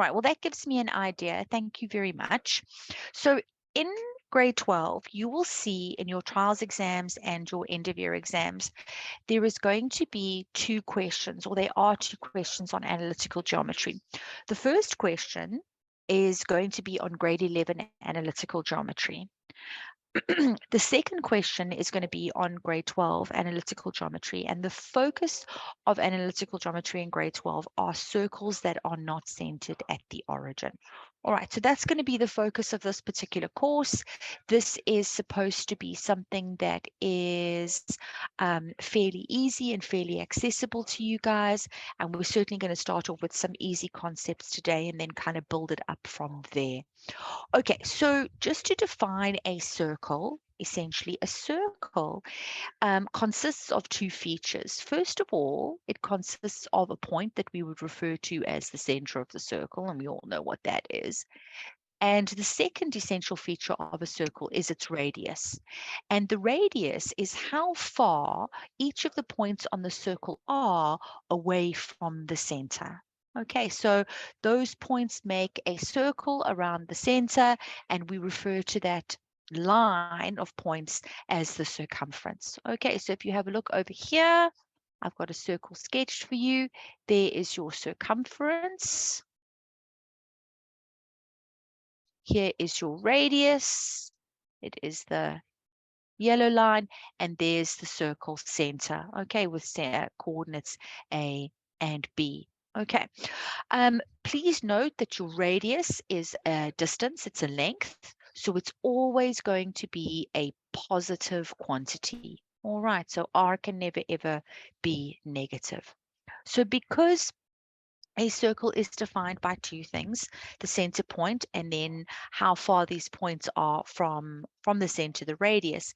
right, well, that gives me an idea. Thank you very much. So in grade 12, you will see in your trials exams and your end of year exams, there is going to be two questions, or there are two questions on analytical geometry. The first question is going to be on grade 11 analytical geometry. The second question is going to be on grade 12 analytical geometry, and the focus of analytical geometry in grade 12 are circles that are not centered at the origin. All right, so that's going to be the focus of this particular course. This is supposed to be something that is fairly easy and fairly accessible to you guys, and we're certainly going to start off with some easy concepts today and then kind of build it up from there. Okay, so just to define a circle, essentially a circle consists of two features. First of all, it consists of a point that we would refer to as the center of the circle, and we all know what that is. And the second essential feature of a circle is its radius. And the radius is how far each of the points on the circle are away from the center. Okay, so those points make a circle around the center, and we refer to that line of points as the circumference. Okay, so if you have a look over here, I've got a circle sketched for you. There is your circumference. Here is your radius. It is the yellow line, and there's the circle center, okay, with coordinates A and B. Okay, please note that your radius is a distance, it's a length, so it's always going to be a positive quantity. All right, so R can never ever be negative. So because a circle is defined by two things, the center point and then how far these points are from the center, the radius.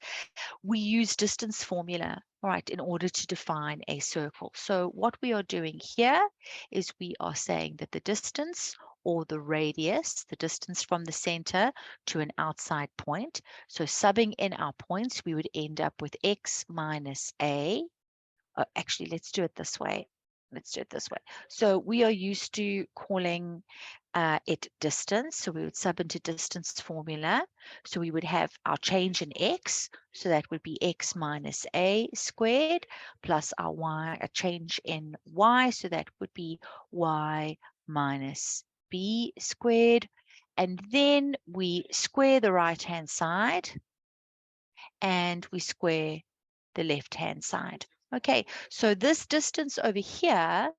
We use distance formula, all right, in order to define a circle. So what we are doing here is we are saying that the distance or the radius, the distance from the center to an outside point. So subbing in our points, we would end up with x minus a. Actually, let's do it this way. Let's do it this way. So we are used to calling it distance. So we would sub into distance formula. So we would have our change in x. So that would be x minus a squared plus our y, a change in y. So that would be y minus b squared. And then we square the right-hand side and we square the left-hand side. Okay, so this distance over here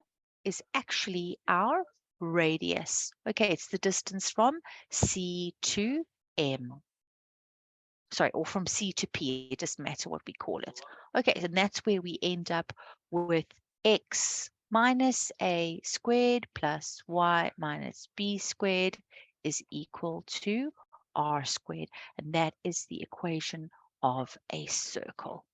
is actually our radius. Okay, it's the distance from C to M. Sorry, or from C to P, it doesn't matter what we call it. Okay, and that's where we end up with x minus a squared plus y minus b squared is equal to r squared. And that is the equation of a circle.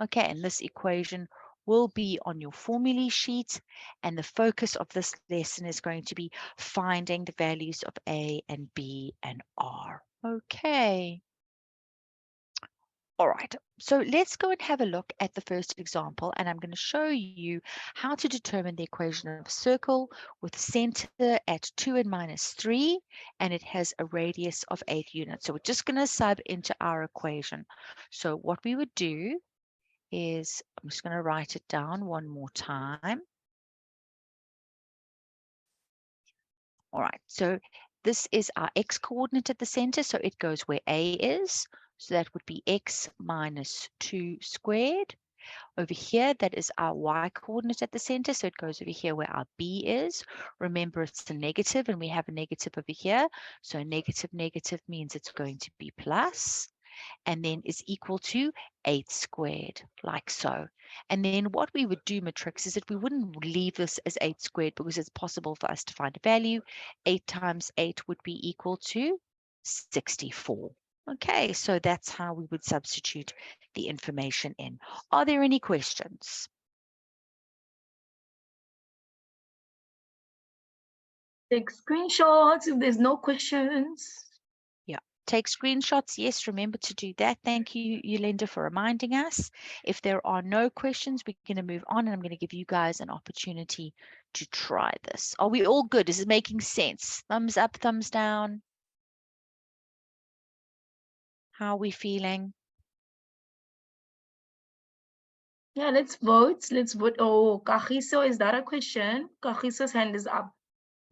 Okay, and this equation will be on your formulae sheet, and the focus of this lesson is going to be finding the values of a and b and r. Okay. All right, so let's go and have a look at the first example, and I'm going to show you how to determine the equation of a circle with center at 2 and minus 3, and it has a radius of 8 units. So we're just going to sub into our equation. So what we would do is, I'm just going to write it down one more time. All right, so this is our x coordinate at the center, so it goes where a is. So that would be x minus 2 squared. Over here, that is our y coordinate at the center, so it goes over here where our b is. Remember, it's a negative, and we have a negative over here. So negative means it's going to be plus, and then is equal to 8 squared, like so. And then what we would do, matrix, is that we wouldn't leave this as 8 squared because it's possible for us to find a value. 8 times 8 would be equal to 64. Okay, so that's how we would substitute the information in. Are there any questions? Take screenshots if there's no questions. Yeah, Take screenshots. Yes, remember to do that. Thank you, Yolanda, for reminding us. If there are no questions, we're going to move on, and I'm going to give you guys an opportunity to try this. Are we all good? Is it making sense? Thumbs up, thumbs down. How are we feeling? Yeah, let's vote. Let's vote. Oh, Kagiso, is that a question? Kagiso's hand is up.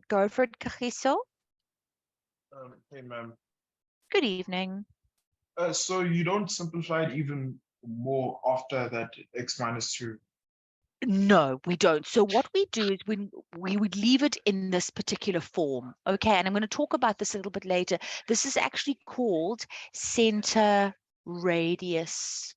Go for it, Kagiso. Hey, ma'am. Good evening. So you don't simplify it even more after that x minus 2? No, we don't. So what we do is we would leave it in this particular form. Okay, and I'm going to talk about this a little bit later. This is actually called center radius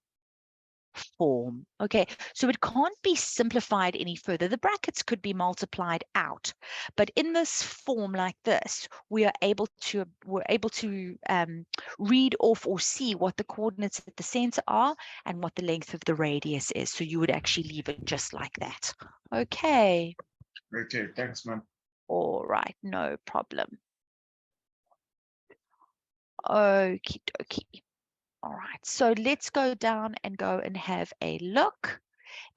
form. Okay, so it can't be simplified any further. The brackets could be multiplied out, but in this form like this, we're able to read off or see what the coordinates at the center are and what the length of the radius is. So you would actually leave it just like that. Okay. Okay, thanks, ma'am. All right, no problem. Okie dokie. All right, so let's go down and go and have a look.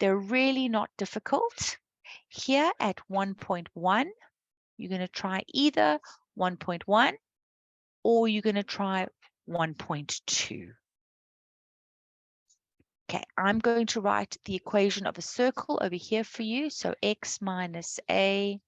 They're really not difficult. Here at 1.1, you're going to try either 1.1 or you're going to try 1.2. Okay, I'm going to write the equation of a circle over here for you. So x minus a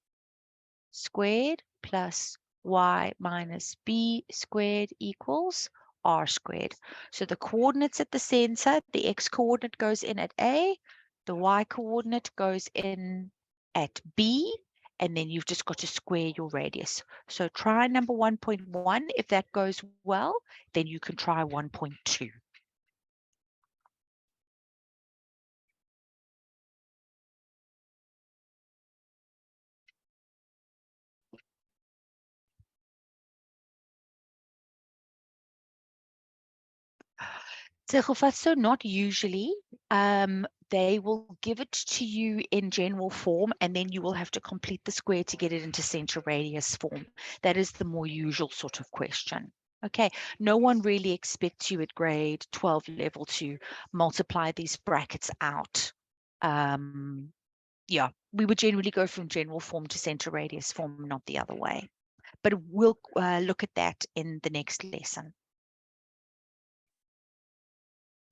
squared plus y minus b squared equals r squared. So the coordinates at the center, the x coordinate goes in at a, the y coordinate goes in at b, and then you've just got to square your radius. So try number 1.1. If that goes well, then you can try 1.2. So not usually. They will give it to you in general form, and then you will have to complete the square to get it into center radius form. That is the more usual sort of question. Okay, no one really expects you at grade 12 level to multiply these brackets out. Yeah, we would generally go from general form to center radius form, not the other way. But we'll look at that in the next lesson.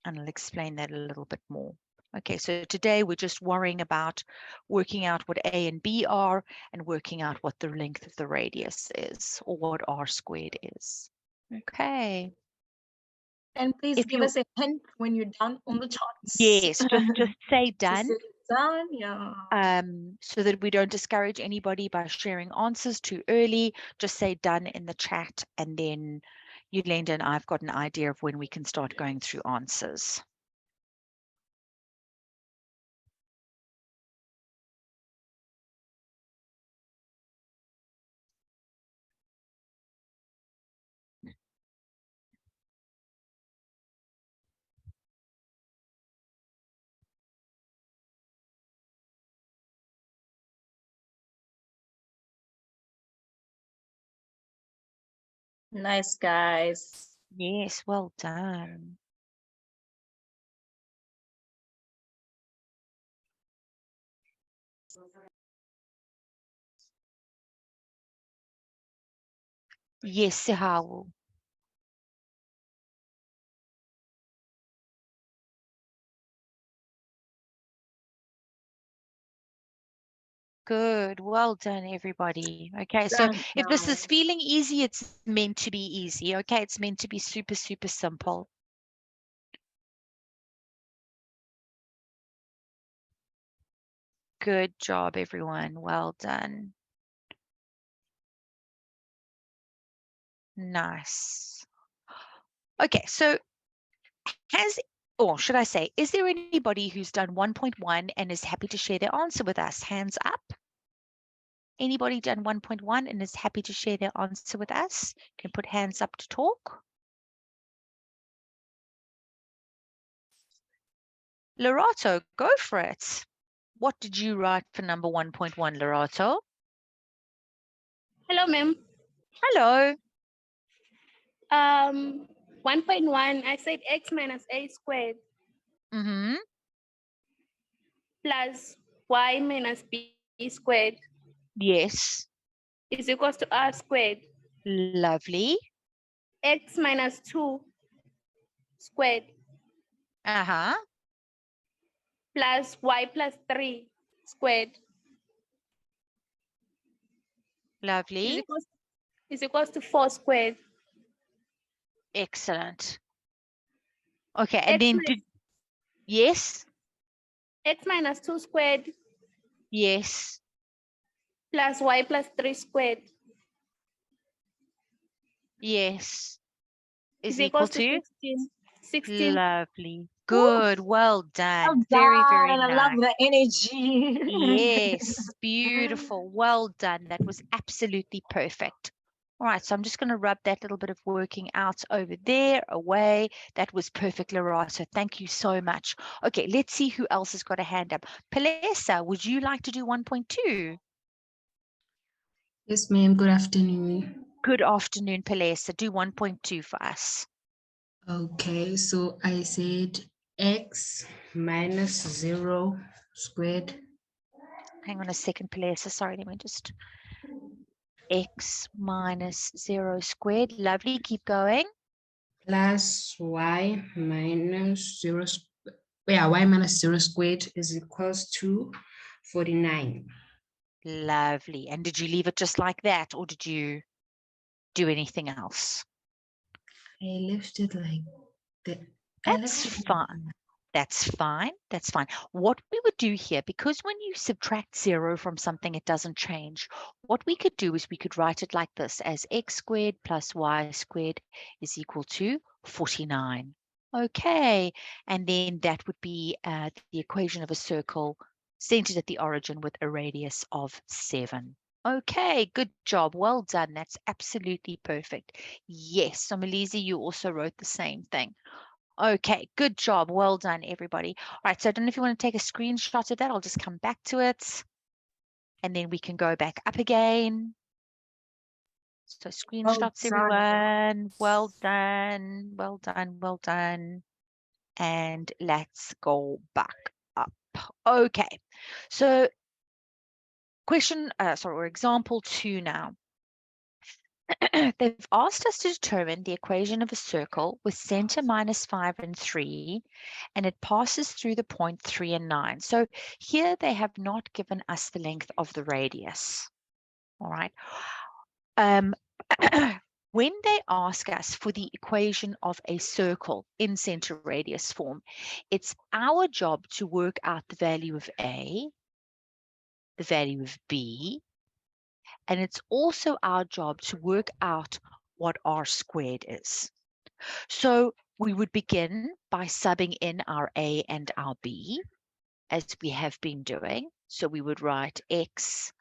And I'll explain that a little bit more. Okay, so today we're just worrying about working out what A and B are and working out what the length of the radius is, or what r squared is. Okay. And please If give you, us a hint when you're done on the charts. yes, just say done. Just say done, yeah. So that we don't discourage anybody by sharing answers too early. Just say done in the chat, and then Yolanda and I've got an idea of when we can start going through answers. Nice, guys. Yes, well done. Yes, Sehawu. Good. Well done, everybody. Okay, so Done, if this is done. feeling easy, it's meant to be easy. Okay, it's meant to be super, super simple. Good job, everyone. Well done. Nice. Okay, so or should I say, is there anybody who's done 1.1 and is happy to share their answer with us? Hands up. Anybody done 1.1 and is happy to share their answer with us? Can put hands up to talk. Lorato, go for it. What did you write for number 1.1, Lorato? Hello, ma'am. Hello. 1.1, I said x minus a squared Mm-hmm. plus y minus b squared Yes. is equals to r squared. Lovely. X minus 2 squared Uh-huh. plus y plus 3 squared Lovely. is equals to 4 squared. Excellent. Okay, and X, then yes, x minus 2 squared yes, plus y plus 3 squared yes. Is is equal equals to to 16. 16. lovely. Woo, Good. Well well done. Very, very done. I love nice. the energy. Yes, beautiful. Well done. That was absolutely perfect. All right, so I'm just going to rub that little bit of working out over there, away. That was perfect, Laura. So thank you so much. Okay, let's see who else has got a hand up. Palesa, would you like to do 1.2? Yes, ma'am. Good afternoon. Good afternoon, Palesa. Do 1.2 for us. Okay, so I said x minus 0 squared Hang on a second, Palesa. Sorry, let me just... X minus 0 squared. Lovely. Keep going. plus y minus 0. Yeah, y minus 0 squared is equals to 49. Lovely. And did you leave it just like that, or did you do anything else? I left it like that. That's fine. That's fine. That's fine. What we would do here, because when you subtract 0 from something, it doesn't change. What we could do is we could write it like this, as x squared plus y squared is equal to 49. Okay. And then that would be the equation of a circle centered at the origin with a radius of 7. Okay, good job. Well done. That's absolutely perfect. Yes, so Melise, you also wrote the same thing. Okay, good job. Well done, everybody. All right, so I don't know if you want to take a screenshot of that. I'll just come back to it. And then we can go back up again. So screenshots, everyone. Well done. Well done. Well done. And let's go back up. Okay, so example 2 now. They've asked us to determine the equation of a circle with center -5 and 3, and it passes through the point 3 and 9. So here they have not given us the length of the radius. All right. When they ask us for the equation of a circle in center radius form, it's our job to work out the value of A, the value of B, and it's also our job to work out what R squared is. So we would begin by subbing in our A and our B, as we have been doing. So we would write x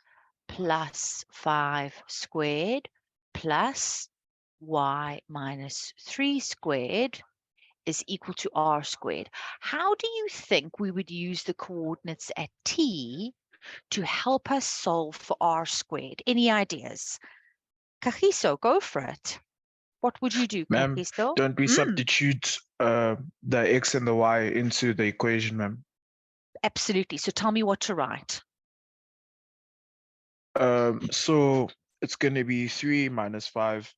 plus 5 squared plus y minus 3 squared is equal to R squared. How do you think we would use the coordinates at T to help us solve for R squared? Any ideas? Kagiso, go for it. What would you do, Ma'am, Kagiso? don't we substitute the x and the y into the equation, ma'am? Absolutely. So tell me what to write. So it's going to be 3 minus 5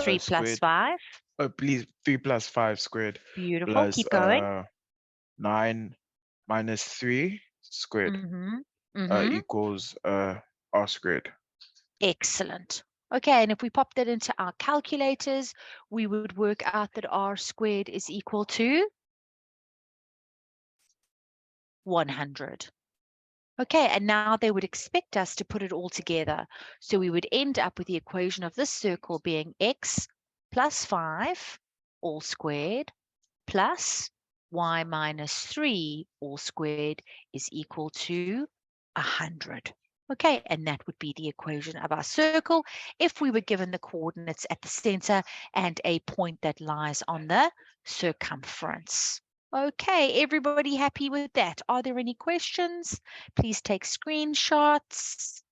3 plus squared. 5. Please, 3 plus 5 squared Beautiful. plus Keep going. 9 minus 3 squared equals R squared. Excellent. Okay, and if we pop that into our calculators, we would work out that R squared is equal to 100. Okay, and now they would expect us to put it all together. So we would end up with the equation of this circle being x plus 5 all squared plus y minus 3 all squared is equal to 100. Okay, and that would be the equation of our circle if we were given the coordinates at the center and a point that lies on the circumference. Okay, everybody happy with that? Are there any questions? Please take screenshots.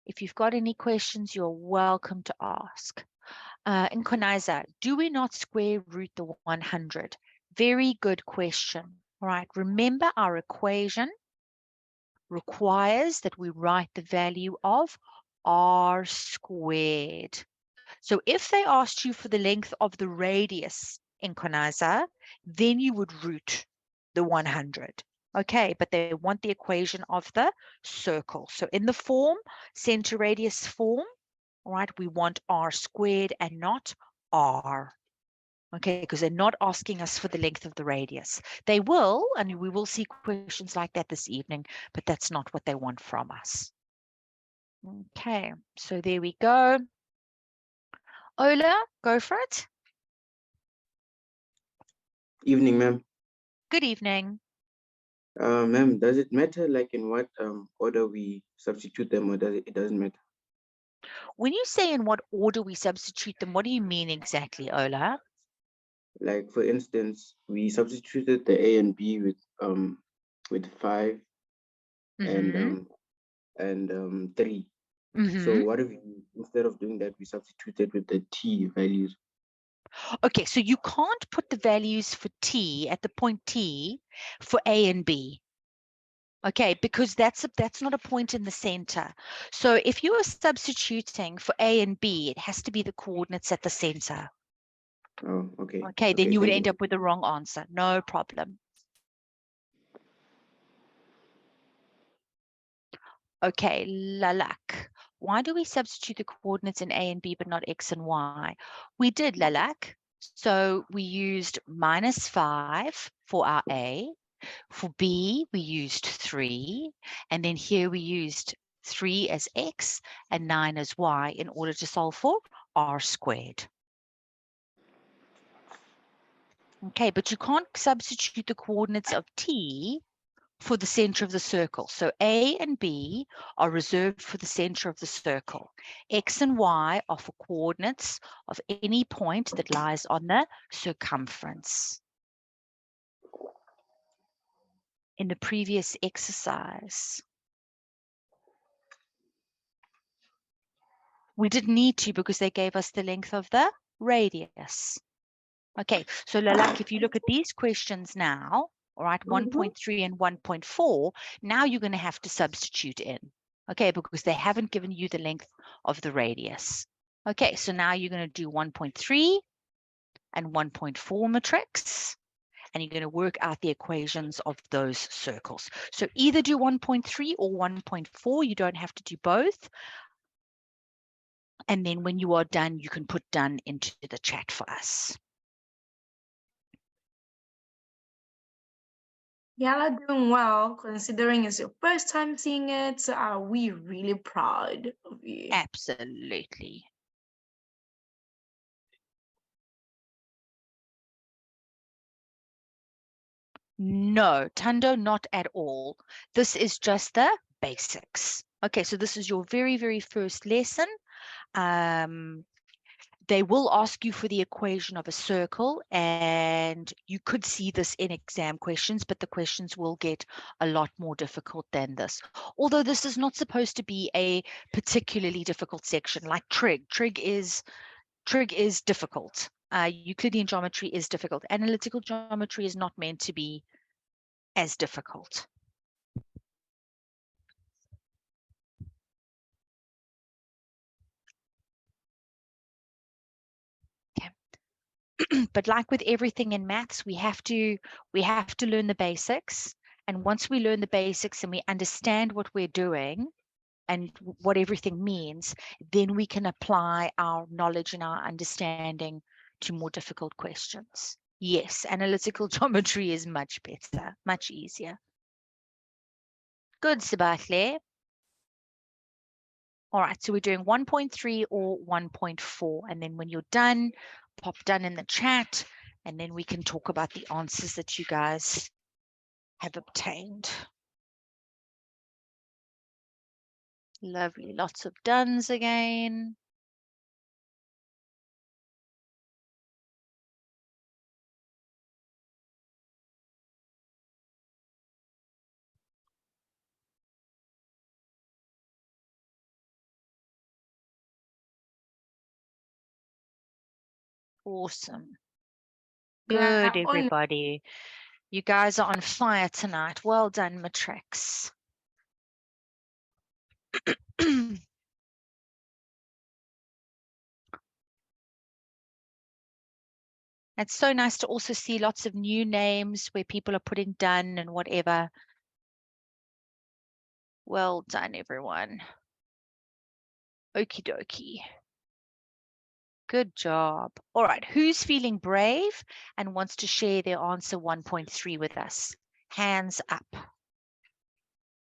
If you've got any questions, you're welcome to ask. Nkoniza, do we not square root the 100? Very good question. All right, remember our equation requires that we write the value of r squared. So if they asked you for the length of the radius in Nkoniza, then you would root the 100. Okay, but they want the equation of the circle. So in the form, center radius form, all right, we want r squared and not r. Okay, because they're not asking us for the length of the radius. They will, and we will see questions like that this evening, but that's not what they want from us. Okay, so there we go. Ola, go for it. Evening, ma'am. Good evening. Ma'am, does it matter like in what order we substitute them, or it doesn't matter? When you say in what order we substitute them, what do you mean exactly, Ola? Like for instance, we substituted the A and B with 5 Mm-hmm. and 3. Mm-hmm. So what if we, instead of doing that, we substituted with the T values? Okay, so you can't put the values for T at the point T for A and B. Okay, because that's not a point in the center. So if you are substituting for A and B, it has to be the coordinates at the center. Oh, okay. Okay, then you would thank end up with the wrong answer. No problem. Okay, Lalak. Why do we substitute the coordinates in A and B but not X and Y? We did, Lalak. So we used -5 for our A. For B, we used 3. And then here we used 3 as X and 9 as Y in order to solve for R squared. Okay, but you can't substitute the coordinates of T for the center of the circle. So A and B are reserved for the center of the circle. X and Y are for coordinates of any point that lies on the circumference. In the previous exercise, we didn't need to because they gave us the length of the radius. Okay, so Lalak, if you look at these questions now, all right, 1.3 and 1.4, now you're going to have to substitute in, okay, because they haven't given you the length of the radius. Okay, so now you're going to do 1.3 and 1.4 matrix, and you're going to work out the equations of those circles. So either do 1.3 or 1.4. You don't have to do both. And then when you are done, you can put done into the chat for us. Y'all are doing well, considering it's your first time seeing it. So are we really proud of you? Absolutely. No, Tando, not at all. This is just the basics. Okay, so this is your very, very first lesson. They will ask you for the equation of a circle, and you could see this in exam questions, but the questions will get a lot more difficult than this. Although this is not supposed to be a particularly difficult section like trig. Trig is difficult. Euclidean geometry is difficult. Analytical geometry is not meant to be as difficult. But like with everything in maths, we have to learn the basics. And once we learn the basics and we understand what we're doing and what everything means, then we can apply our knowledge and our understanding to more difficult questions. Yes, analytical geometry is much better, much easier. Good, Sebastian. All right, so we're doing 1.3 or 1.4. And then when you're done, pop done in the chat, and then we can talk about the answers that you guys have obtained. Lovely, lots of dones again. Awesome. Yeah, Good, on everybody. You guys are on fire tonight. Well done, Matrix. It's so nice to also see lots of new names where people are putting done and whatever. Well done, everyone. Okie dokie. Good job. All right, who's feeling brave and wants to share their answer 1.3 with us? Hands up.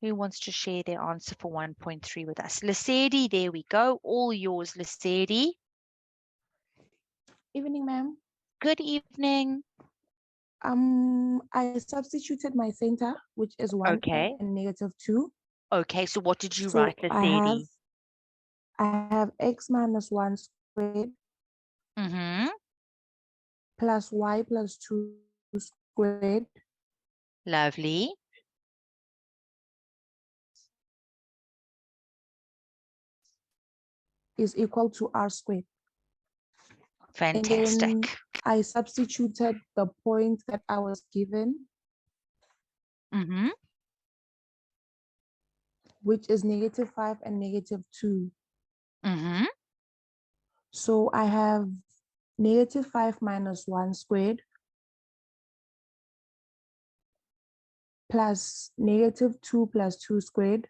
Who wants to share their answer for 1.3 with us? Lesedi, there we go. All yours, Lesedi. Evening, ma'am. Good evening. I substituted my center, which is 1 Okay. and -2. Okay, so what did you So write, I have Lesedi? x minus 1 squared Mm-hmm. plus y plus 2 squared Lovely. is equal to r squared. And Fantastic. then I substituted the points that I was given, Mm-hmm. which is -5 and -2. Mm-hmm. So I have -5 minus 1 squared plus -2 plus 2 squared,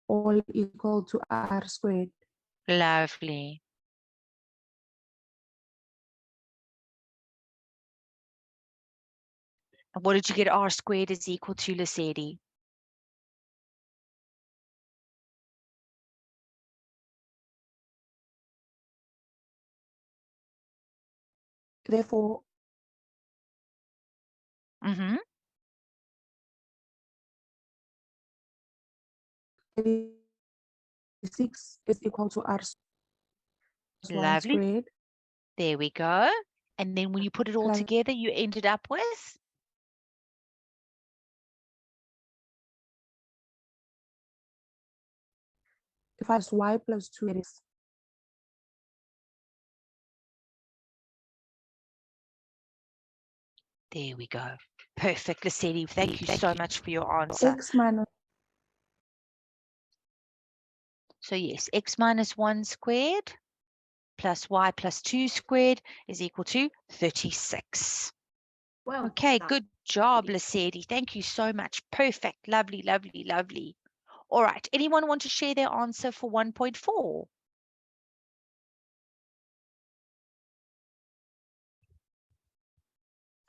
all equal to r squared. Lovely. And what did you get? R squared is equal to, Lesedi? Therefore, Mm-hmm. 36 is equal to r plus 1 Lovely. squared There we go. And then when you put it all plus together, you ended up with? y plus 2 is There we go. Perfect, Lesedi. Thank you so much for your answer. x minus So yes, x minus 1 squared plus y plus 2 squared is equal to 36. well, Okay, done. good job, Lesedi. Thank you so much. Perfect. Lovely, lovely, lovely. All right. Anyone want to share their answer for 1.4?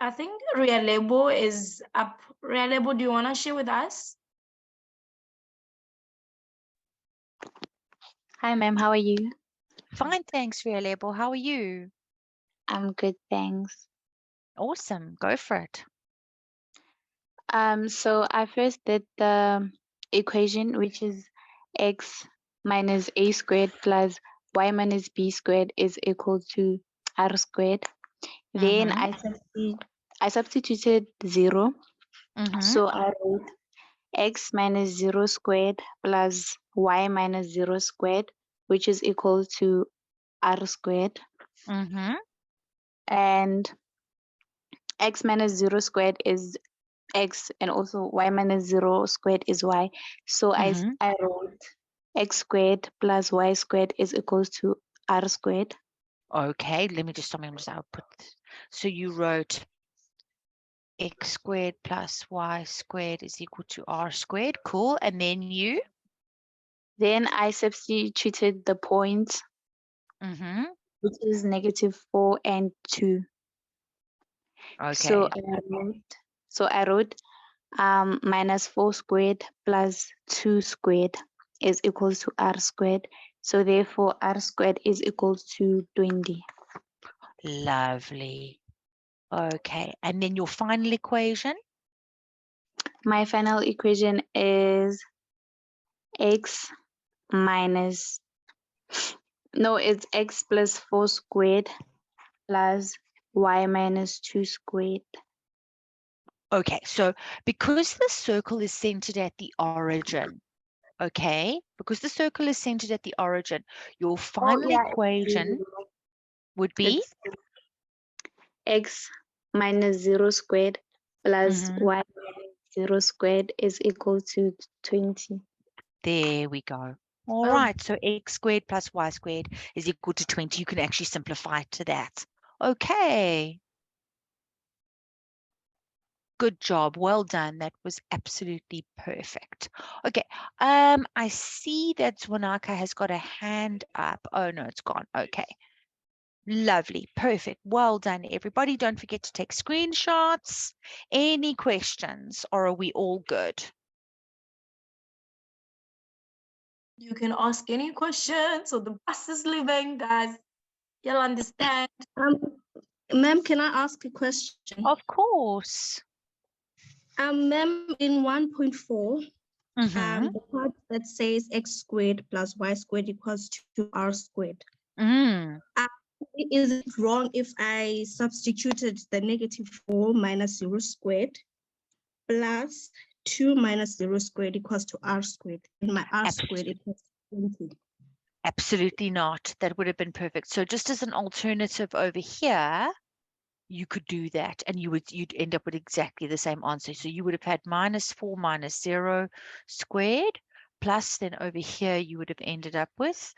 I think Realebo is up. Realebo, do you want to share with us? Hi, ma'am. How are you? Fine, thanks, Realebo. How are you? I'm good, thanks. Awesome. Go for it. So I first did the equation, which is x minus a squared plus y minus b squared is equal to r squared. Then I substituted 0. So I wrote x minus 0 squared plus y minus 0 squared, which is equal to r squared. And x minus 0 squared is x, and also y minus 0 squared is y. So I wrote x squared plus y squared is equals to r squared. Okay, let me just output. So you wrote x squared plus y squared is equal to r squared. Cool. And then you? Then I substituted the points, which is -4 and 2. Okay. So I wrote minus 4 squared plus 2 squared is equals to r squared. So therefore r squared is equals to 20. Lovely. Okay. And then your final equation? My final equation is x minus, no, it's x plus 4 squared plus y minus 2 squared. Okay, so because the circle is centered at the origin, okay, because the circle is centered at the origin, your final equation would be? x minus 0 squared plus Mhm. y minus 0 squared is equal to 20. There we go. All Oh. right, so x squared plus y squared is equal to 20. You can actually simplify it to that. Okay. Good job. Well done. That was absolutely perfect. Okay. I see that Swanaka has got a hand up. Oh no, it's gone. Okay. Lovely. Perfect. Well done, everybody. Don't forget to take screenshots. Any questions, or are we all good? You can ask any questions. So the bus is leaving, guys. You'll understand. Ma'am, can I ask a question? Of course. Ma'am, in 1.4, Mm-hmm. the part that says x squared plus y squared equals to r squared. Mm. Is it wrong if I substituted the -4 minus 0 squared plus 2 minus 0 squared equals to r squared, and my r squared equals to 20? Absolutely not. That would have been perfect. So just as an alternative over here, you could do that and you'd end up with exactly the same answer. So you would have had -4 minus 0 squared, plus then over here you would have ended up with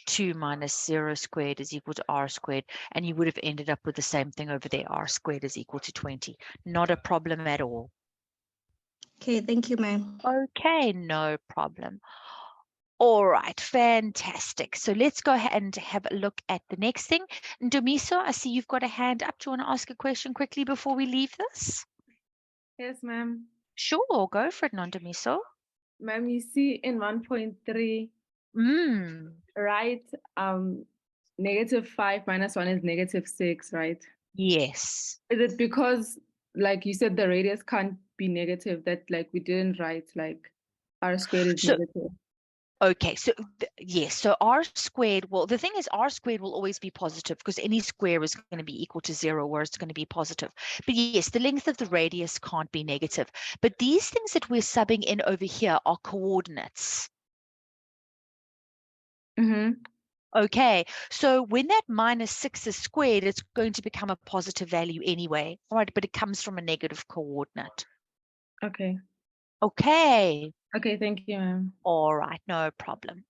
2 minus 0 squared is equal to r squared, and you would have ended up with the same thing over there. R squared is equal to 20. Not a problem at all. Okay, thank you, ma'am. Okay, no problem. All right, fantastic. So let's go ahead and have a look at the next thing. Ndomiso, I see you've got a hand up. Do you want to ask a question quickly before we leave this? Yes, ma'am. Sure, go for it, Ndomiso. Ma'am, you see in 1.3, right? -5 minus 1 is -6, right? Yes. Is it because, like you said, the radius can't be negative, that like we didn't write like r squared is So- negative? Okay, so yes, so r squared, well, the thing is r squared will always be positive because any square is going to be equal to 0, where it's going to be positive. But yes, the length of the radius can't be negative. But these things that we're subbing in over here are coordinates. Mm-hmm. Okay, so when that -6 is squared, it's going to become a positive value anyway, all right? But it comes from a negative coordinate. Okay. Okay. Okay, thank you, ma'am. All right, no problem.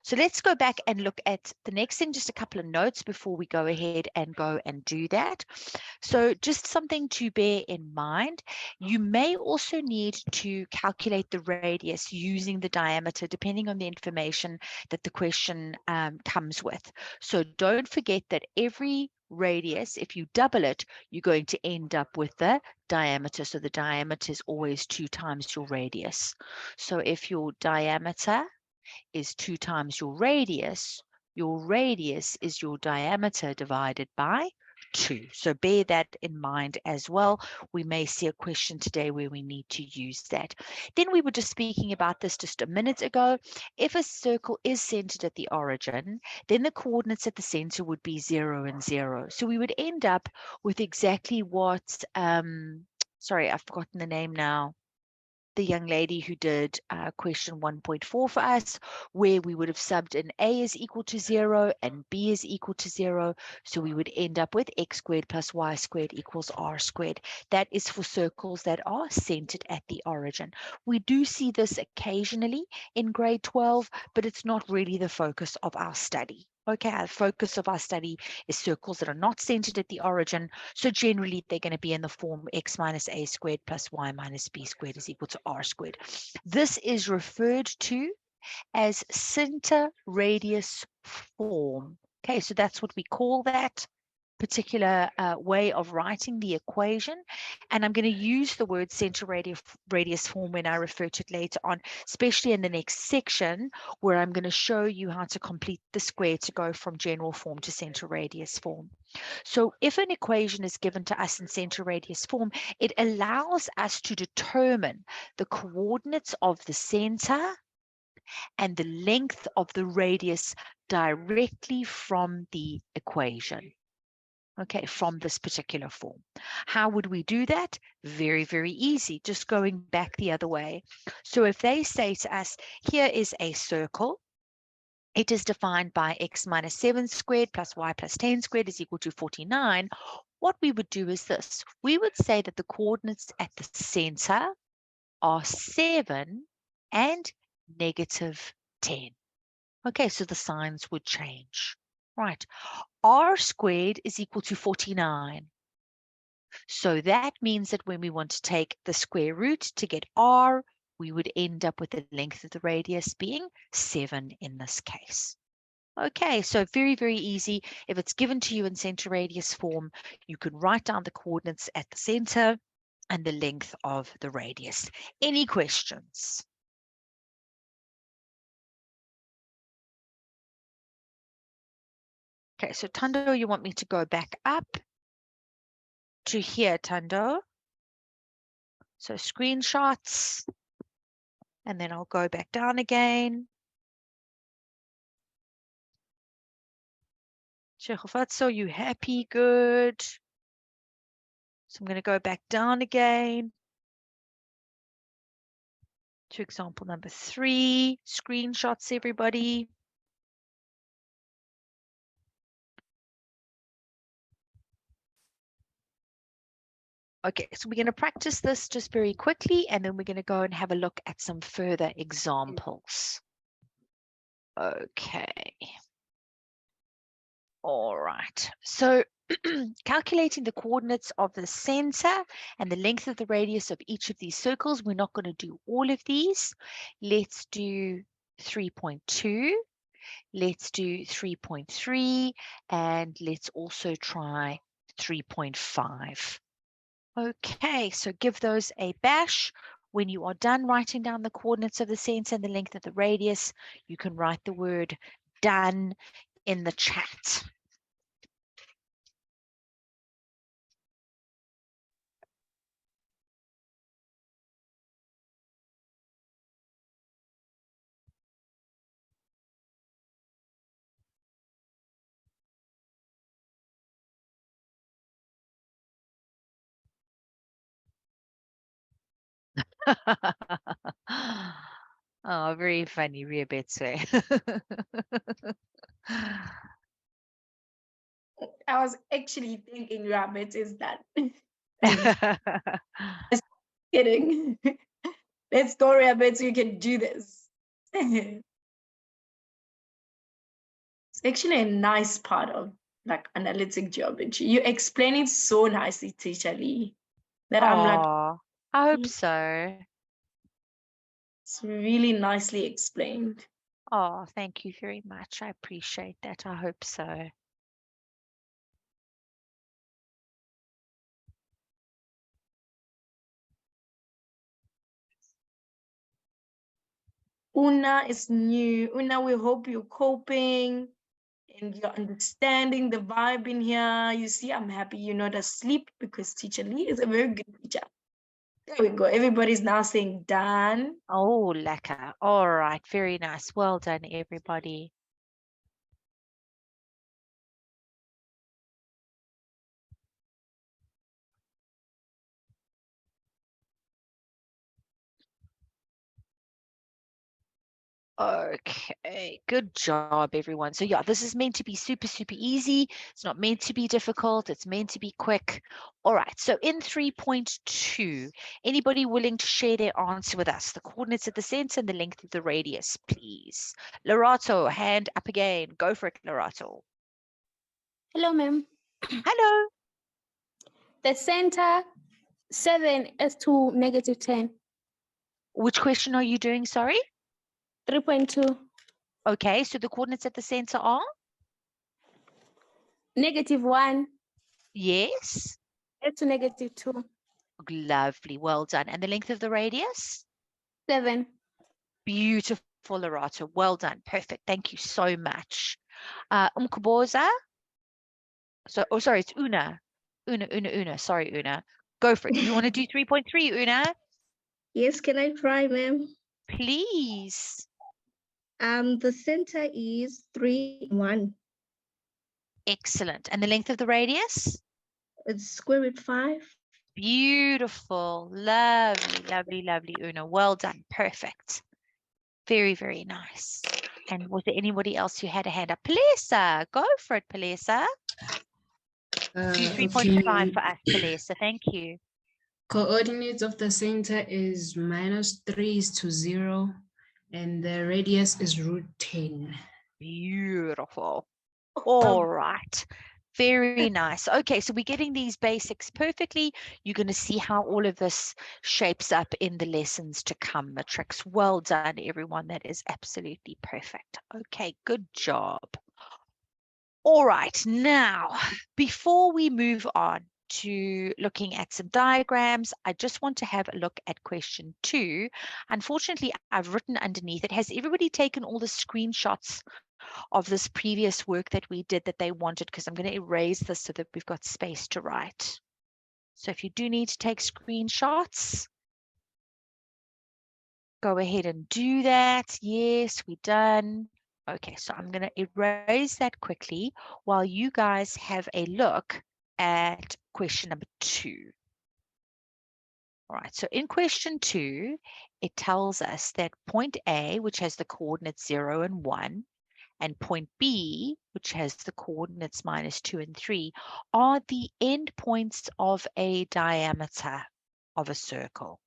So let's go back and look at the next thing, just a couple of notes before we go ahead and go and do that. So just something to bear in mind, you may also need to calculate the radius using the diameter, depending on the information that the question comes with. So don't forget that every radius, if you double it, you're going to end up with the diameter. So the diameter is always 2 times your radius. So if your diameter is 2 times your radius is your diameter divided by 2. So bear that in mind as well. We may see a question today where we need to use that. Then we were just speaking about this just a minute ago. If a circle is centered at the origin, then the coordinates at the center would be 0 and 0. So we would end up with exactly what, sorry, I've forgotten the name now. The young lady who did question 1.4 for us, where we would have subbed in A is equal to 0 and B is equal to 0. So we would end up with x squared plus y squared equals r squared. That is for circles that are centered at the origin. We do see this occasionally in grade 12, but it's not really the focus of our study. Okay, our focus of our study is circles that are not centered at the origin. So generally, they're going to be in the form x minus a squared plus y minus b squared is equal to r squared. This is referred to as center radius form. Okay, so that's what we call that particular way of writing the equation. And I'm going to use the word center radius form when I refer to it later on, especially in the next section where I'm going to show you how to complete the square to go from general form to center radius form. So if an equation is given to us in center radius form, it allows us to determine the coordinates of the center and the length of the radius directly from the equation. Okay, from this particular form. How would we do that? Very, very easy, just going back the other way. So if they say to us, here is a circle, it is defined by x minus 7 squared plus y plus 10 squared is equal to 49. what we would do is this. We would say that the coordinates at the center are 7 and -10. Okay, so the signs would change. Right. R squared is equal to 49. So that means that when we want to take the square root to get R, we would end up with the length of the radius being 7 in this case. Okay, so very, very easy. If it's given to you in center radius form, you can write down the coordinates at the center and the length of the radius. Any questions? Okay, so Tando, you want me to go back up to here, Tando? So screenshots, and then I'll go back down again. Sheikh, you happy? Good. So I'm going to go back down again to example number 3. Screenshots, everybody. Okay, so we're going to practice this just very quickly, and then we're going to go and have a look at some further examples. Okay. All right. So calculating the coordinates of the center and the length of the radius of each of these circles, we're not going to do all of these. Let's do 3.2. Let's do 3.3, and let's also try 3.5. Okay, so give those a bash. When you are done writing down the coordinates of the center and the length of the radius, you can write the word done in the chat. Oh, very funny, Riabetswe. I was actually thinking rabbit is that. Just kidding. Let's go, rabbit, so you can do this. It's actually a nice part of like analytic geometry. You explain it so nicely, Teacher Lee, that I'm like, Oh, I hope so. it's really nicely explained. Oh, thank you very much. I appreciate that. I hope so. Una is new. Una, we hope you're coping and you're understanding the vibe in here. You see, I'm happy you're not asleep because Teacher Lee is a very good teacher. There we go. Everybody's now saying done. Oh, lekker. All right. Very nice. Well done, everybody. Okay, good job, everyone. So yeah, this is meant to be super, super easy. It's not meant to be difficult. It's meant to be quick. All right, so in 3.2, anybody willing to share their answer with us? The coordinates at the center and the length of the radius, please. Lorato, hand up again. Go for it, Lorato. Hello, ma'am. Hello. The center 7 is to -10. Which question are you doing, sorry? 3.2. Okay, so the coordinates at the center are? -1 Yes. is to -2. Lovely, well done. And the length of the radius? 7. Beautiful, Lorato. Well done. Perfect. Thank you so much. Umkuboza. So, oh, sorry, it's Una. Una. Sorry, Una. Go for it. Do you want to do 3.3, Una? Yes, can I try, ma'am? Please. The center is 3, 1. Excellent. And the length of the radius? It's square root 5. Beautiful. Lovely, lovely, lovely, Una. Well done. Perfect. Very, very nice. And was there anybody else who had a hand up? Palesa, go for it, Palesa. Do Okay. 3.5 for us, Celeste. Thank you. Coordinates of the center is -3 is to 0, and the radius is √10. Beautiful. All right. Very nice. Okay, so we're getting these basics perfectly. You're going to see how all of this shapes up in the lessons to come, Matrix. Well done, everyone. That is absolutely perfect. Okay, good job. All right, now, before we move on to looking at some diagrams, I just want to have a look at question 2. Unfortunately, I've written underneath it, has everybody taken all the screenshots of this previous work that we did that they wanted? Because I'm going to erase this so that we've got space to write. So if you do need to take screenshots, go ahead and do that. Yes, we're done. Okay, so I'm going to erase that quickly while you guys have a look at question number 2. All right, so in question 2, it tells us that point A, which has the coordinates 0 and 1, and point B, which has the coordinates -2 and 3, are the endpoints of a diameter of a circle.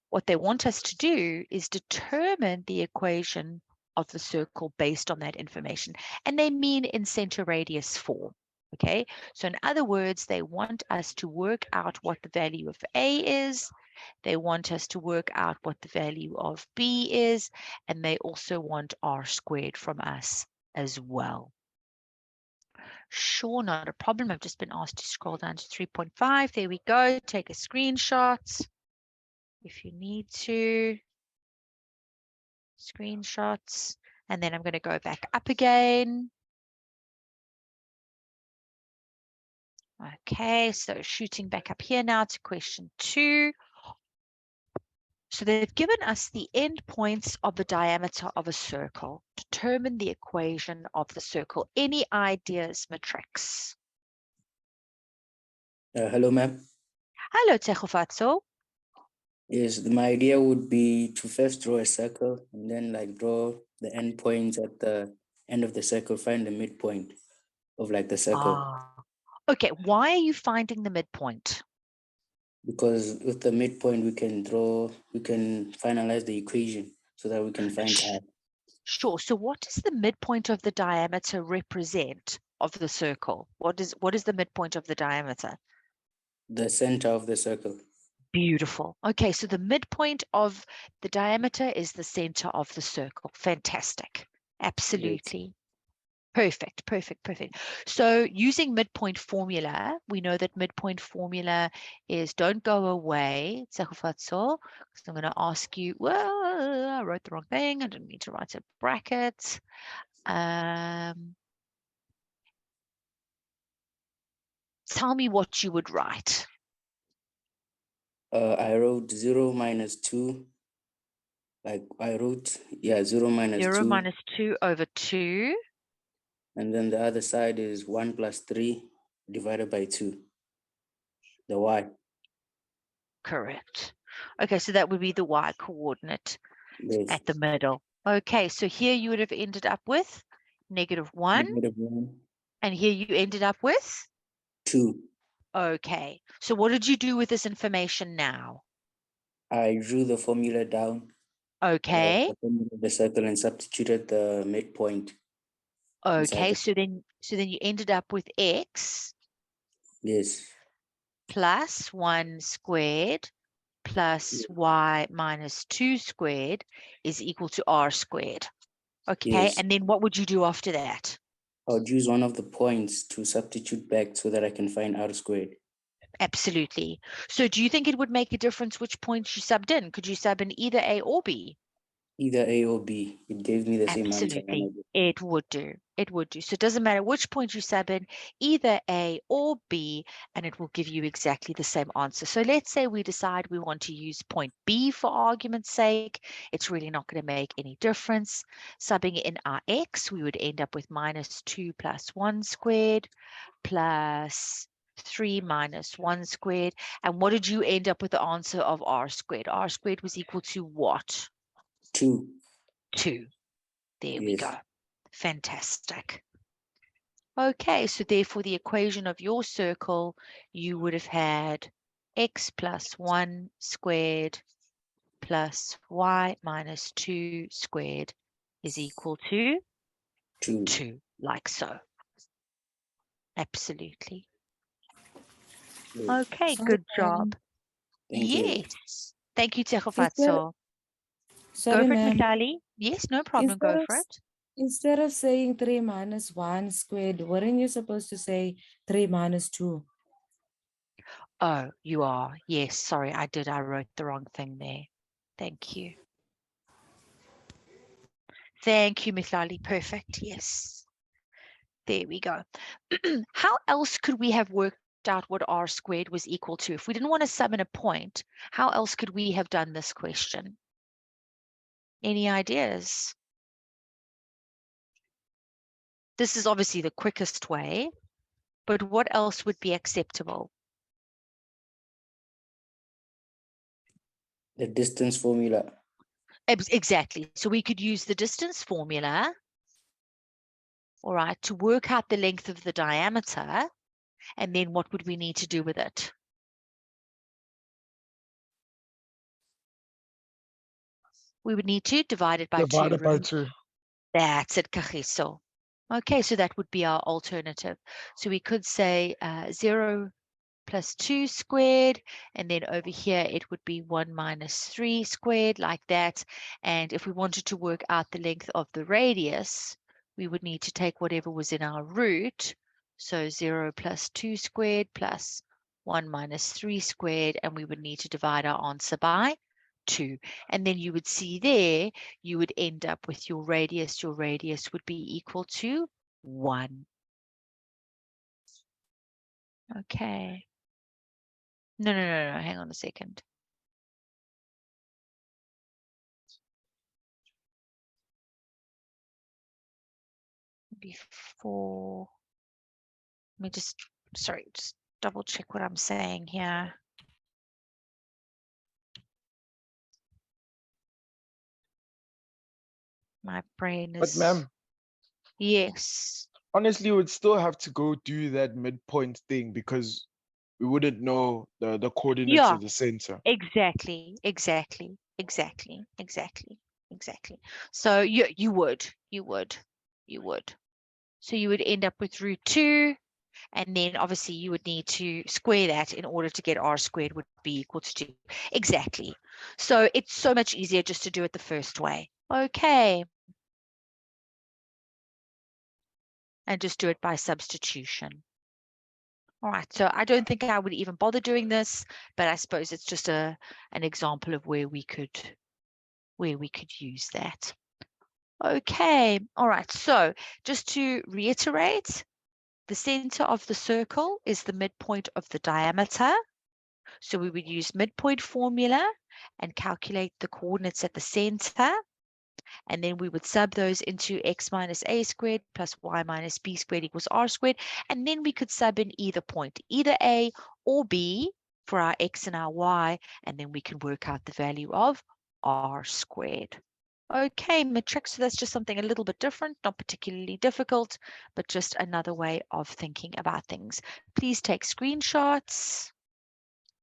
What they want us to do is determine the equation of the circle based on that information. And they mean in center radius form. Okay, so in other words, they want us to work out what the value of A is. They want us to work out what the value of B is. And they also want R² from us as well. Sure, not a problem. I've just been asked to scroll down to 3.5. There we go. Take a screenshot if you need to. Screenshots. And then I'm going to go back up again. Okay, so shooting back up here now to question 2. So they've given us the endpoints of the diameter of a circle. Determine the equation of the circle. Any ideas, Matrix? Hello, ma'am. Hello, Tegofatso. Yes, my idea would be to first draw a circle and then like draw the endpoints at the end of the circle, find the midpoint of like the circle. Okay, why are you finding the midpoint? Because with the midpoint, we can finalize the equation so that we can find R. Sure. So what does the midpoint of the diameter represent of the circle? What is the midpoint of the diameter? The center of the circle. Beautiful. Okay, so the midpoint of the diameter is the center of the circle. Fantastic. Absolutely. Yes. Perfect, perfect, perfect. So using midpoint formula, we know that midpoint formula is don't go away. So I'm going to ask you, well, I wrote the wrong thing. I didn't mean to write a bracket. Tell me what you would write. I wrote 0 minus 2. Like I wrote, 0 minus 0 2. minus 2 over 2. And then the other side is 1 plus 3 divided by 2. The y. Correct. Okay, so that would be the y coordinate Yes. at the middle. Okay, so here you would have ended up with -1. -1. And here you ended up with? 2. Okay, so what did you do with this information now? I drew the formula down. Okay. The circle and substituted the midpoint. Okay, so then you ended up with x. Yes. Plus 1 squared plus y minus 2 squared is equal to r². Okay, Yes. and then what would you do after that? I would use one of the points to substitute back so that I can find R². Absolutely. So do you think it would make a difference which points you subbed in? Could you sub in either A or B? Either A or B. It gave me the same answer. Absolutely. It would do. It would do. So it doesn't matter which point you sub in, either A or B, and it will give you exactly the same answer. So let's say we decide we want to use point B for argument's sake. It's really not going to make any difference. Subbing in our X, we would end up with -2 plus 1 squared plus 3 minus 1 squared. And what did you end up with the answer of R²? R² was equal to what? 2. 2. There we go. Fantastic. Okay, so therefore the equation of your circle, you would have had x plus 1 squared plus y minus 2 squared is equal to 2, like so. Absolutely. Great. Okay, Sorry, good ma'am. job. Thank you. Yes. Thank you, Is there, Tegofatso. Go sorry, for it, ma'am. Mitali. Yes, no problem. Go for it. Instead of saying 3 minus 1 squared, weren't you supposed to say 3 minus 2? Oh, you are. Yes, sorry, I did. I wrote the wrong thing there. Thank you. Thank you, Mitali. Perfect. Yes. There we go. How else could we have worked out what r squared was equal to? If we didn't want to sum in a point, how else could we have done this question? Any ideas? This is obviously the quickest way, but what else would be acceptable? The distance formula. Exactly. So we could use the distance formula, all right, to work out the length of the diameter, and then what would we need to do with it? We would need to divide it by 2. Divided by 2. That's it, Kagiso. Okay, so that would be our alternative. So we could say 0 plus 2 squared, and then over here it would be 1 minus 3 squared, like that. And if we wanted to work out the length of the radius, we would need to take whatever was in our root. So 0 plus 2 squared plus 1 minus 3 squared, and we would need to divide our answer by 2. And then you would see there, you would end up with your radius. Your radius would be equal to 1. Okay. No, hang on a second. Before, let me just double check what I'm saying here. My brain But is, ma'am, yes. honestly, we would still have to go do that midpoint thing because we wouldn't know the coordinates Yeah, of the center. exactly. So you would. So you would end up with root 2, and then obviously you would need to square that in order to get r squared would be equal to 2. Exactly. So it's so much easier just to do it the first way. Okay. And just do it by substitution. All right, so I don't think I would even bother doing this, but I suppose it's just an example of where we could use that. Okay, all right, so just to reiterate, the center of the circle is the midpoint of the diameter. So we would use midpoint formula and calculate the coordinates at the center. And then we would sub those into x minus a squared plus y minus b squared equals r squared. And then we could sub in either point, either a or b for our x and our y. And then we can work out the value of r squared. Okay, matrix, so that's just something a little bit different, not particularly difficult, but just another way of thinking about things. Please take screenshots,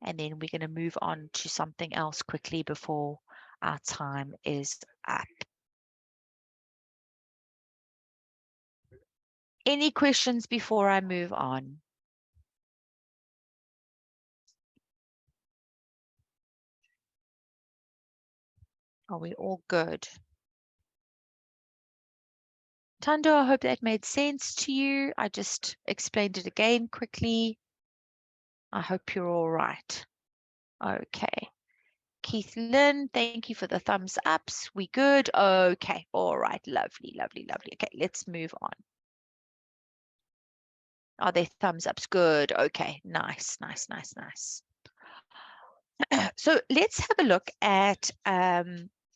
and then we're going to move on to something else quickly before our time is up. Any questions before I move on? Are we all good? Tando, I hope that made sense to you. I just explained it again quickly. I hope you're all right. Okay. Keith Lynn, thank you for the thumbs ups. We good? Okay. All right. Lovely. Okay, let's move on. Are there thumbs ups? Good. Okay. Nice. So let's have a look at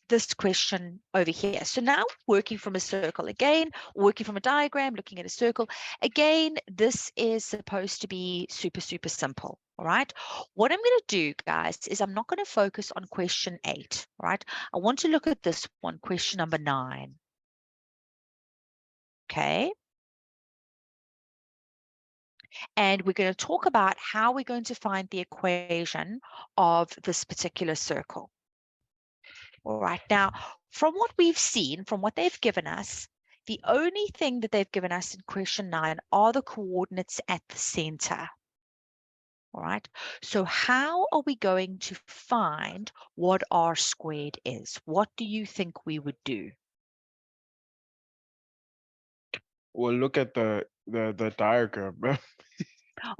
this question over here. So now working from a circle again, working from a diagram, looking at a circle. Again, this is supposed to be super simple, all right? What I'm going to do, guys, is I'm not going to focus on question 8, all right? I want to look at this one, question number 9. Okay? And we're going to talk about how we're going to find the equation of this particular circle. All right, now, from what we've seen, from what they've given us, the only thing that they've given us in question 9 are the coordinates at the center. All right, so how are we going to find what r squared is? What do you think we would do? Well, look at the diagram, bro.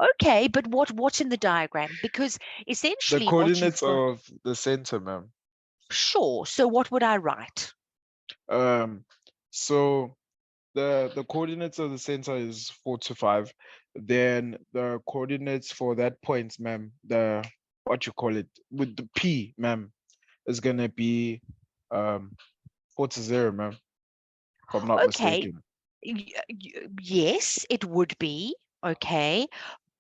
Okay, but what's in the diagram? Because The essentially what coordinates you've got, of the center, ma'am. sure, so what would I write? So the coordinates of the center is 4 to 5. Then the coordinates for that point, ma'am, the what you call it with the P, ma'am, is gonna be 4 to 0, ma'am, if I'm not Okay, mistaken. yes, it would be, okay,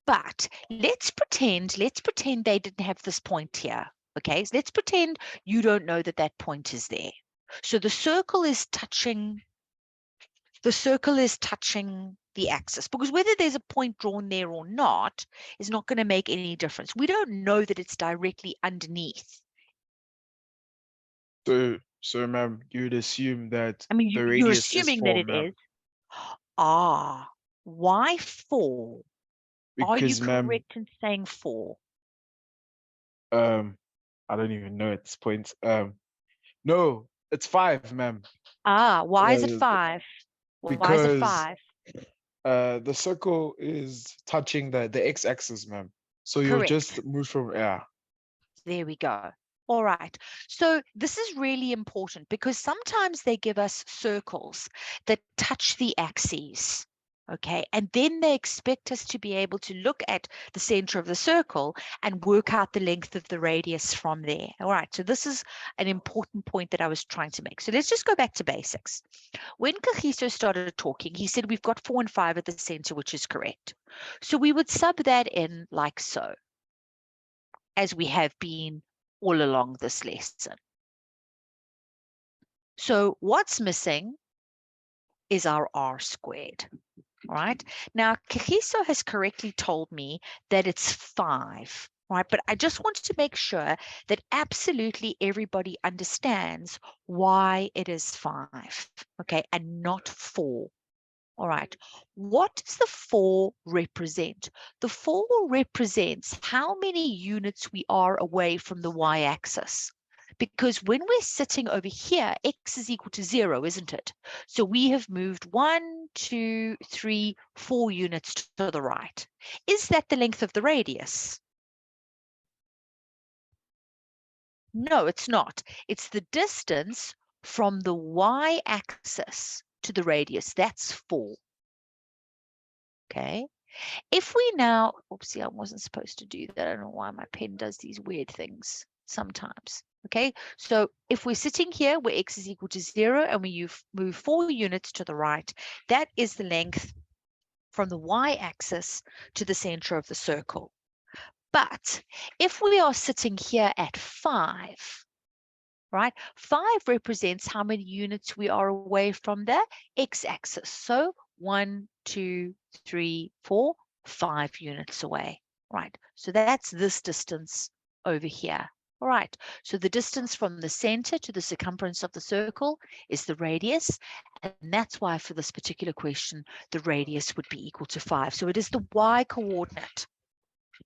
but let's pretend they didn't have this point here, okay? So let's pretend you don't know that that point is there. So the circle is touching the axis, because whether there's a point drawn there or not is not going to make any difference. We don't know that it's directly underneath. So ma'am, you'd assume that I mean, the you're radius is assuming that 4, it ma'am. is. Ah, why 4? Are you Because, ma'am, correct in saying 4? I don't even know at this point. No, it's 5, ma'am. Ah, why is it Uh, 5? Why is it because 5? the circle is touching the x-axis, ma'am. So you'll Correct. just move from There we go. All right. So this is really important because sometimes they give us circles that touch the axes. Okay. And then they expect us to be able to look at the center of the circle and work out the length of the radius from there. All right. So this is an important point that I was trying to make. So let's just go back to basics. When Kagiso started talking, he said we've got 4 and 5 at the center, which is correct. So we would sub that in like so, as we have been all along this lesson. So what's missing is our r squared. All right. Now, Kagiso has correctly told me that it's 5. Right. But I just wanted to make sure that absolutely everybody understands why it is 5. Okay. And not 4. All right. What does the 4 represent? The 4 represents how many units we are away from the y-axis. Because when we're sitting over here, x is equal to 0, isn't it? So we have moved 1, 2, 3, 4 units to the right. Is that the length of the radius? No, it's not. It's the distance from the y-axis to the radius. That's 4. Okay. If we now, oopsie, I wasn't supposed to do that. I don't know why my pen does these weird things sometimes. Okay, so if we're sitting here where x is equal to 0 and we move 4 units to the right, that is the length from the y-axis to the center of the circle. But if we are sitting here at 5, right, 5 represents how many units we are away from the x-axis. So 1, 2, 3, 4, 5 units away, right? So that's this distance over here. All right, so the distance from the center to the circumference of the circle is the radius, and that's why for this particular question, the radius would be equal to 5. So it is the y coordinate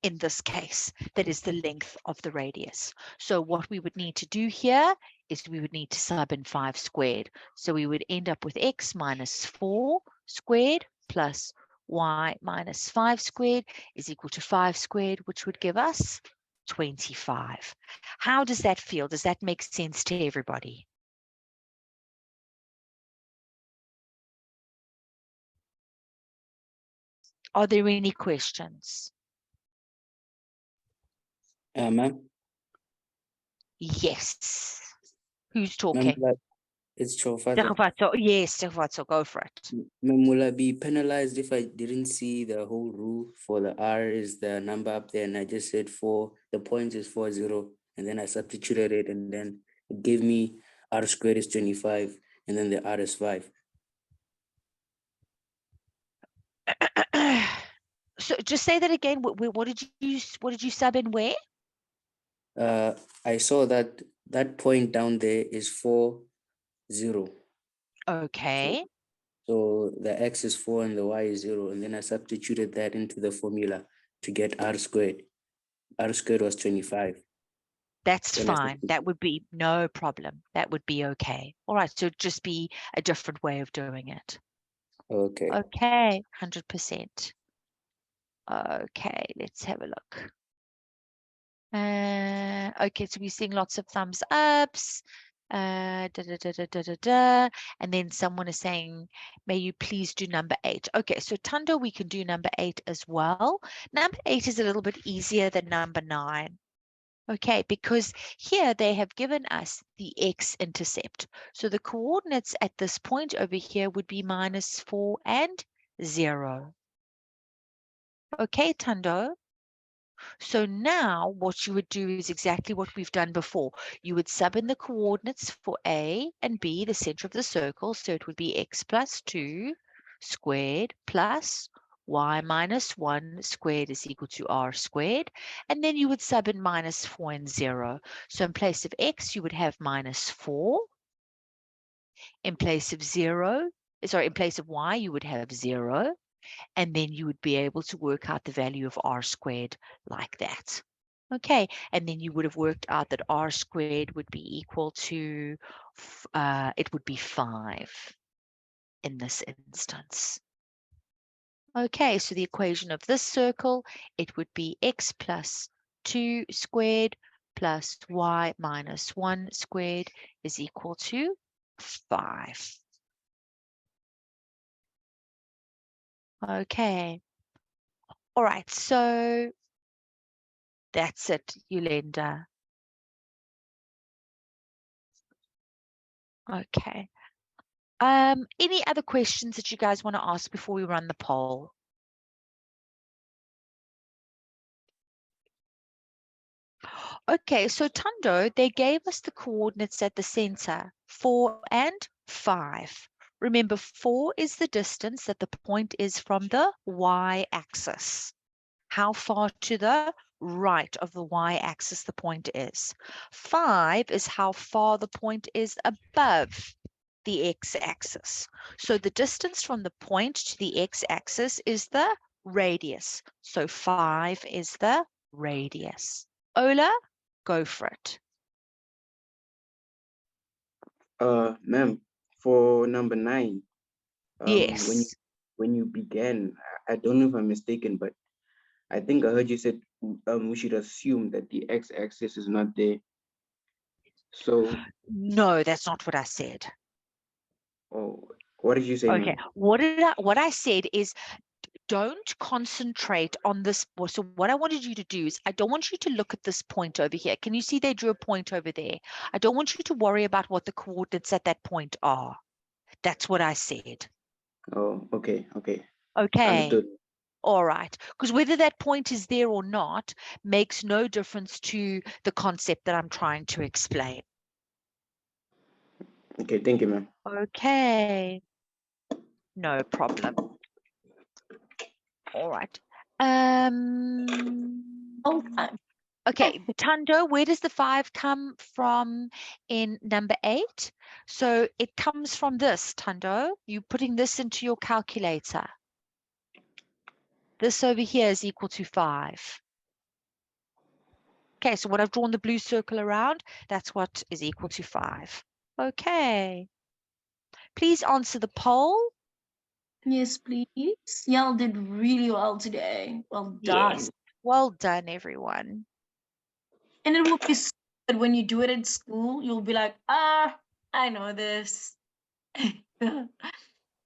in this case that is the length of the radius. So what we would need to do here is we would need to sub in 5 squared. So we would end up with x minus 4 squared plus y minus 5 squared is equal to 5 squared, which would give us 25. How does that feel? Does that make sense to everybody? Are there any questions? Ma'am, Yes. Who's ma'am, talking? it's Chofato. Yes, Tehufatso, go for it. Ma'am, will I be penalized if I didn't see the whole rule for the R is the number up there and I just said 4, the point is 40, and then I substituted it and then it gave me R squared is 25 and then the R is 5. just say that again. What did you sub in where? I saw that that point down there is 4, 0. Okay. So the x is 4 and the y is 0. And then I substituted that into the formula to get r squared. R squared was 25. That's Then I fine. That would be no problem. That would be okay. All right. So just be a different way of doing it. Okay. Okay. 100%. Okay. Let's have a look. Okay. So we're seeing lots of thumbs ups. And then someone is saying, may you please do number 8. Okay, so Tando, we can do number 8 as well. Number 8 is a little bit easier than number 9. Okay, because here they have given us the x-intercept. So the coordinates at this point over here would be -4 and 0. Okay, Tando. So now what you would do is exactly what we've done before. You would sub in the coordinates for A and B, the center of the circle. So it would be x plus 2 squared plus y minus 1 squared is equal to r squared. And then you would sub in -4 and 0. So in place of x, you would have -4. In place of 0, sorry, in place of y, you would have 0. And then you would be able to work out the value of r squared like that. Okay, and then you would have worked out that r squared would be equal to, it would be 5 in this instance. Okay, so the equation of this circle, it would be x plus 2 squared plus y minus 1 squared is equal to 5. Okay. All right, so that's it, Yolanda. Okay. Any other questions that you guys want to ask before we run the poll? Okay, so Tando, they gave us the coordinates at the center, 4 and 5. Remember, 4 is the distance that the point is from the y-axis. How far to the right of the y-axis the point is. 5 is how far the point is above the x-axis. So the distance from the point to the x-axis is the radius. So 5 is the radius. Ola, go for it. Ma'am, for number 9, Yes. when you began, I don't know if I'm mistaken, but I think I heard you said we should assume that the x-axis is not there. So No, that's not what I said. oh, what did you say, Okay, ma'am? what I said is don't concentrate on this. So what I wanted you to do is I don't want you to look at this point over here. Can you see they drew a point over there? I don't want you to worry about what the coordinates at that point are. That's what I said. Oh, okay. Okay. Understood. All right. Because whether that point is there or not makes no difference to the concept that I'm trying to explain. Okay, thank you, ma'am. Okay. No problem. All right. Okay, Tando, where does the 5 come from in number 8? So it comes from this, Tando. You're putting this into your calculator. This over here is equal to 5. Okay, so what I've drawn the blue circle around, that's what is equal to 5. Okay. Please answer the poll. Yes, please. Y'all did really well today. Well done. Yes. Well done, everyone. And it will be so good when you do it at school. You'll be like, I know this. Then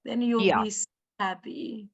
you'll be so happy.